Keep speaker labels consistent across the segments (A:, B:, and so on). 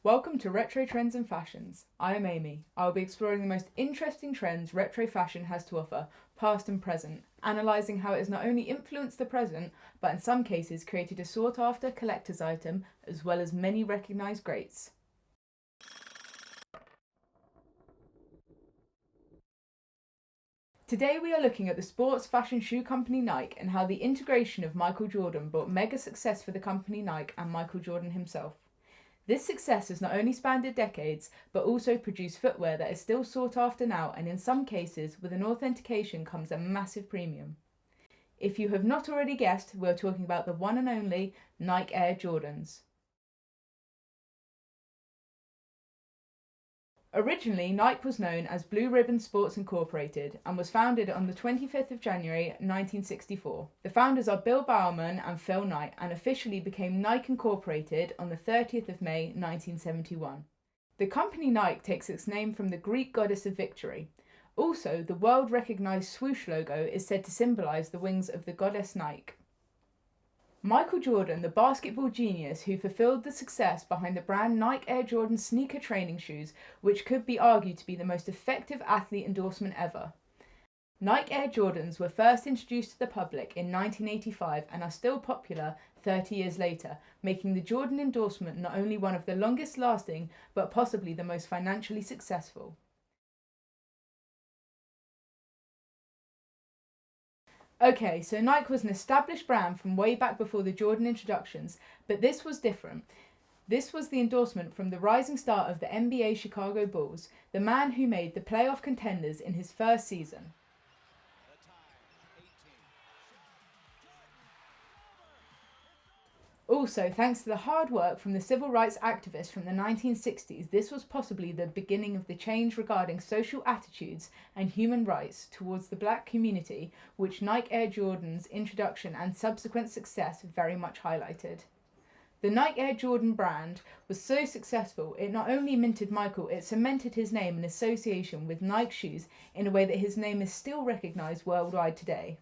A: Welcome to Retro Trends and Fashions. I am Amy. I will be exploring the most interesting trends retro fashion has to offer, past and present, analysing how it has not only influenced the present, but in some cases created a sought-after collector's item, as well as many recognised greats. Today we are looking at the sports fashion shoe company Nike and how the integration of Michael Jordan brought mega success for the company Nike and Michael Jordan himself. This success has not only spanned decades, but also produced footwear that is still sought after now, and in some cases, with an authentication comes a massive premium. If you have not already guessed, we're talking about the one and only Nike Air Jordans. Originally, Nike was known as Blue Ribbon Sports Incorporated and was founded on the 25th of January 1964. The founders are Bill Bowerman and Phil Knight and officially became Nike Incorporated on the 30th of May 1971. The company Nike takes its name from the Greek goddess of victory. Also, the world-recognized swoosh logo is said to symbolize the wings of the goddess Nike. Michael Jordan, the basketball genius who fulfilled the success behind the brand Nike Air Jordan sneaker training shoes, which could be argued to be the most effective athlete endorsement ever. Nike Air Jordans were first introduced to the public in 1985 and are still popular 30 years later, making the Jordan endorsement not only one of the longest lasting, but possibly the most financially successful. Okay, so Nike was an established brand from way back before the Jordan introductions, but this was different. This was the endorsement from the rising star of the NBA Chicago Bulls, the man who made the playoff contenders in his first season. Also, thanks to the hard work from the civil rights activists from the 1960s, this was possibly the beginning of the change regarding social attitudes and human rights towards the black community, which Nike Air Jordan's introduction and subsequent success very much highlighted. The Nike Air Jordan brand was so successful, it not only minted Michael, it cemented his name in association with Nike shoes in a way that his name is still recognised worldwide today.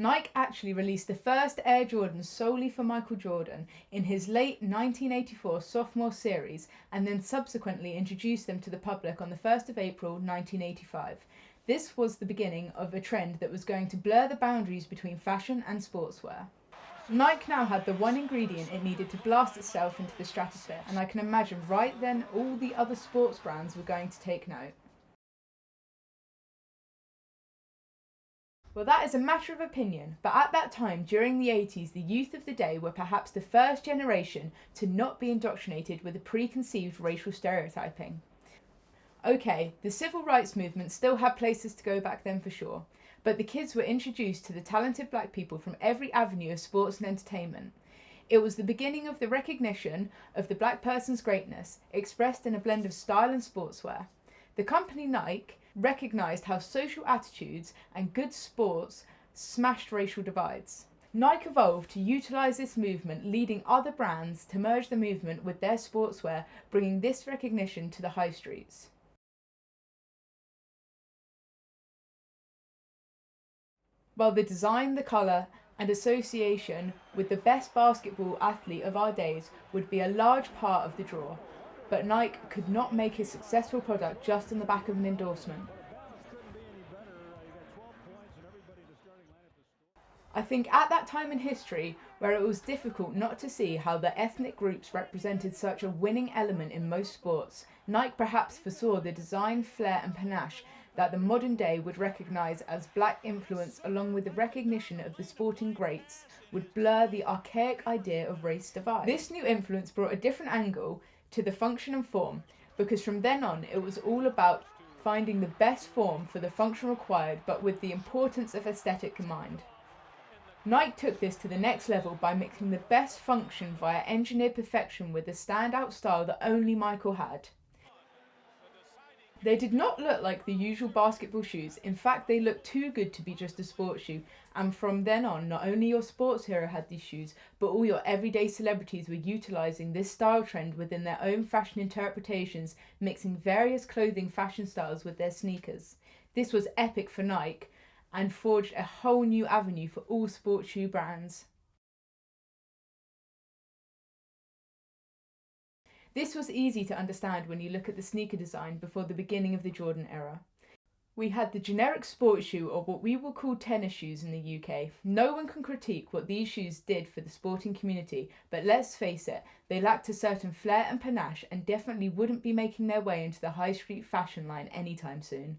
A: Nike actually released the first Air Jordans solely for Michael Jordan in his late 1984 sophomore series, and then subsequently introduced them to the public on the 1st of April 1985. This was the beginning of a trend that was going to blur the boundaries between fashion and sportswear. Nike now had the one ingredient it needed to blast itself into the stratosphere, and I can imagine right then all the other sports brands were going to take note. Well, that is a matter of opinion, but at that time, during the 80s, the youth of the day were perhaps the first generation to not be indoctrinated with a preconceived racial stereotyping. Okay, the civil rights movement still had places to go back then for sure, but the kids were introduced to the talented black people from every avenue of sports and entertainment. It was the beginning of the recognition of the black person's greatness, expressed in a blend of style and sportswear. The company Nike recognised how social attitudes and good sports smashed racial divides. Nike evolved to utilise this movement, leading other brands to merge the movement with their sportswear, bringing this recognition to the high streets. While the design, the colour and association with the best basketball athlete of our days would be a large part of the draw, but Nike could not make a successful product just on the back of an endorsement. I think at that time in history, where it was difficult not to see how the ethnic groups represented such a winning element in most sports, Nike perhaps foresaw the design, flair and panache that the modern day would recognise as black influence, along with the recognition of the sporting greats, would blur the archaic idea of race divide. This new influence brought a different angle to the function and form, because from then on it was all about finding the best form for the function required, but with the importance of aesthetic in mind. Nike took this to the next level by mixing the best function via engineered perfection with a standout style that only Michael had. They did not look like the usual basketball shoes. In fact, they looked too good to be just a sports shoe. And from then on, not only your sports hero had these shoes, but all your everyday celebrities were utilising this style trend within their own fashion interpretations, mixing various clothing fashion styles with their sneakers. This was epic for Nike and forged a whole new avenue for all sports shoe brands. This was easy to understand when you look at the sneaker design before the beginning of the Jordan era. We had the generic sports shoe, or what we will call tennis shoes in the UK. No one can critique what these shoes did for the sporting community, but let's face it, they lacked a certain flair and panache and definitely wouldn't be making their way into the high street fashion line anytime soon.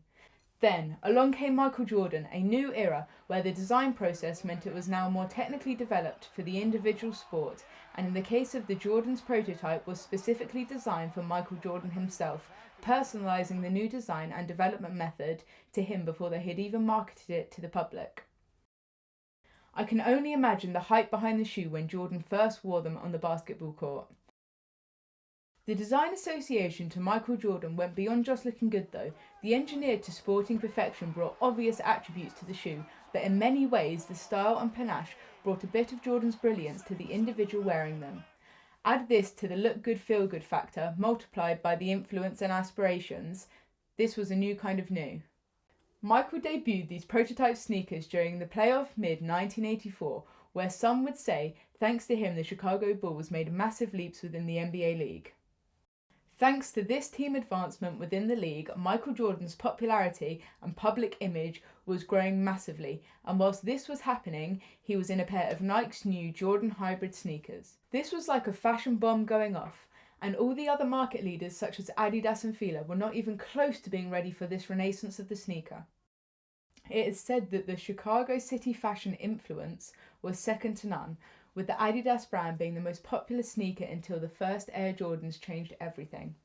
A: Then, along came Michael Jordan, a new era where the design process meant it was now more technically developed for the individual sport, and in the case of the Jordan's prototype was specifically designed for Michael Jordan himself, personalising the new design and development method to him before they had even marketed it to the public. I can only imagine the hype behind the shoe when Jordan first wore them on the basketball court. The design association to Michael Jordan went beyond just looking good though. The engineered to sporting perfection brought obvious attributes to the shoe, but in many ways the style and panache brought a bit of Jordan's brilliance to the individual wearing them. Add this to the look good feel good factor multiplied by the influence and aspirations, this was a new kind of new. Michael debuted these prototype sneakers during the playoff mid-1984, where some would say, thanks to him the Chicago Bulls made massive leaps within the NBA league. Thanks to this team advancement within the league, Michael Jordan's popularity and public image was growing massively, and whilst this was happening, he was in a pair of Nike's new Jordan Hybrid sneakers. This was like a fashion bomb going off, and all the other market leaders such as Adidas and Fila were not even close to being ready for this renaissance of the sneaker. It is said that the Chicago City fashion influence was second to none, with the Adidas brand being the most popular sneaker until the first Air Jordans changed everything.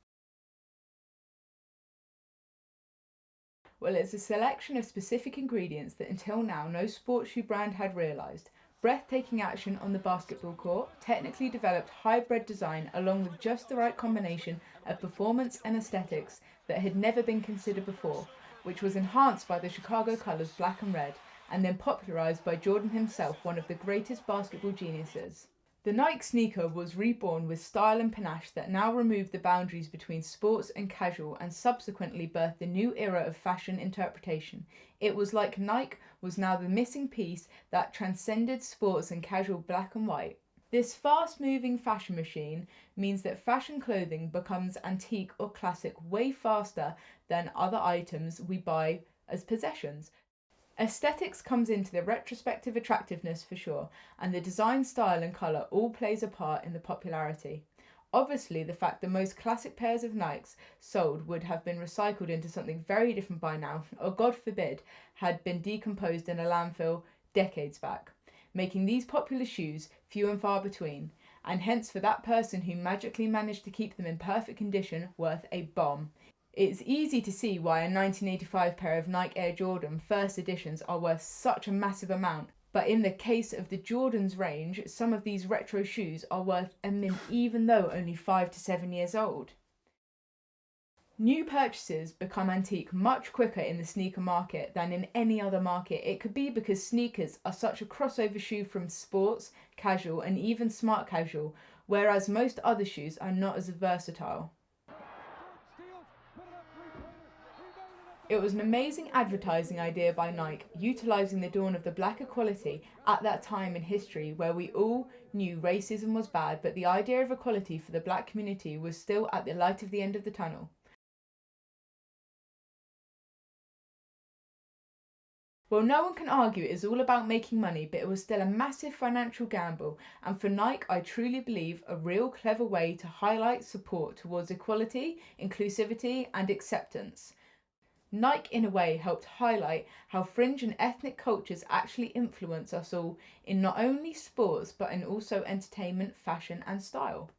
A: Well, it's a selection of specific ingredients that until now no sports shoe brand had realised. Breathtaking action on the basketball court, technically developed hybrid design along with just the right combination of performance and aesthetics that had never been considered before, which was enhanced by the Chicago colours black and red, and then popularised by Jordan himself, one of the greatest basketball geniuses. The Nike sneaker was reborn with style and panache that now removed the boundaries between sports and casual and subsequently birthed a new era of fashion interpretation. It was like Nike was now the missing piece that transcended sports and casual black and white. This fast-moving fashion machine means that fashion clothing becomes antique or classic way faster than other items we buy as possessions. Aesthetics comes into the retrospective attractiveness for sure, and the design, style and colour all plays a part in the popularity. Obviously, the fact the most classic pairs of Nikes sold would have been recycled into something very different by now, or God forbid, had been decomposed in a landfill decades back, making these popular shoes few and far between, and hence for that person who magically managed to keep them in perfect condition worth a bomb. It's easy to see why a 1985 pair of Nike Air Jordan first editions are worth such a massive amount, but in the case of the Jordan's range, some of these retro shoes are worth a mint even though only 5 to 7 years old. New purchases become antique much quicker in the sneaker market than in any other market. It could be because sneakers are such a crossover shoe from sports, casual and even smart casual, whereas most other shoes are not as versatile. It was an amazing advertising idea by Nike, utilising the dawn of the black equality at that time in history where we all knew racism was bad, but the idea of equality for the black community was still at the light of the end of the tunnel. Well, no one can argue it is all about making money, but it was still a massive financial gamble, and for Nike, I truly believe a real clever way to highlight support towards equality, inclusivity and acceptance. Nike, in a way, helped highlight how fringe and ethnic cultures actually influence us all in not only sports but in also entertainment, fashion and style.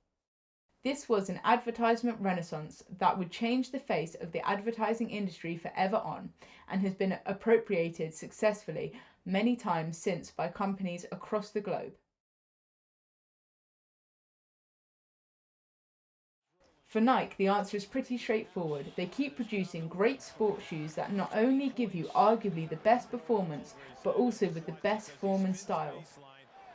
A: This was an advertisement renaissance that would change the face of the advertising industry forever on, and has been appropriated successfully many times since by companies across the globe. For Nike, the answer is pretty straightforward. They keep producing great sports shoes that not only give you arguably the best performance, but also with the best form and style.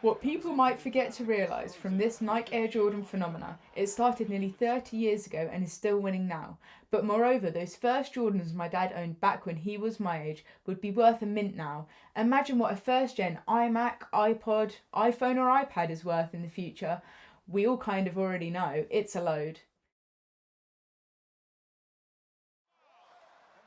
A: What people might forget to realise from this Nike Air Jordan phenomena, it started nearly 30 years ago and is still winning now. But moreover, those first Jordans my dad owned back when he was my age would be worth a mint now. Imagine what a first gen iMac, iPod, iPhone or iPad is worth in the future. We all kind of already know, it's a load.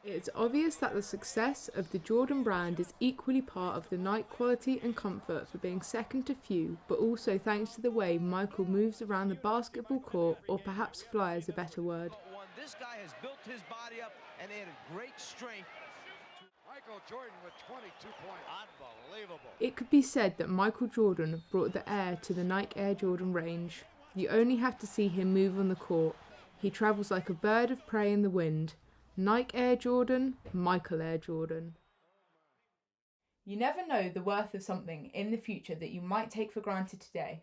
A: It's obvious that the success of the Jordan brand is equally part of the Nike quality and comfort for being second to few, but also thanks to the way Michael moves around the basketball court, or perhaps fly is a better word.
B: This guy has built his body up and added great strength.
C: Michael Jordan with 22 points. Unbelievable.
A: It could be said that Michael Jordan brought the air to the Nike Air Jordan range. You only have to see him move on the court. He travels like a bird of prey in the wind. Nike Air Jordan, Michael Air Jordan. You never know the worth of something in the future that you might take for granted today.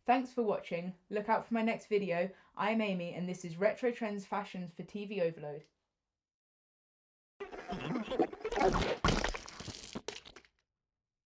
A: Thanks for watching. Look out for my next video. I'm Amy and this is Retro Trends Fashions for TV Overload.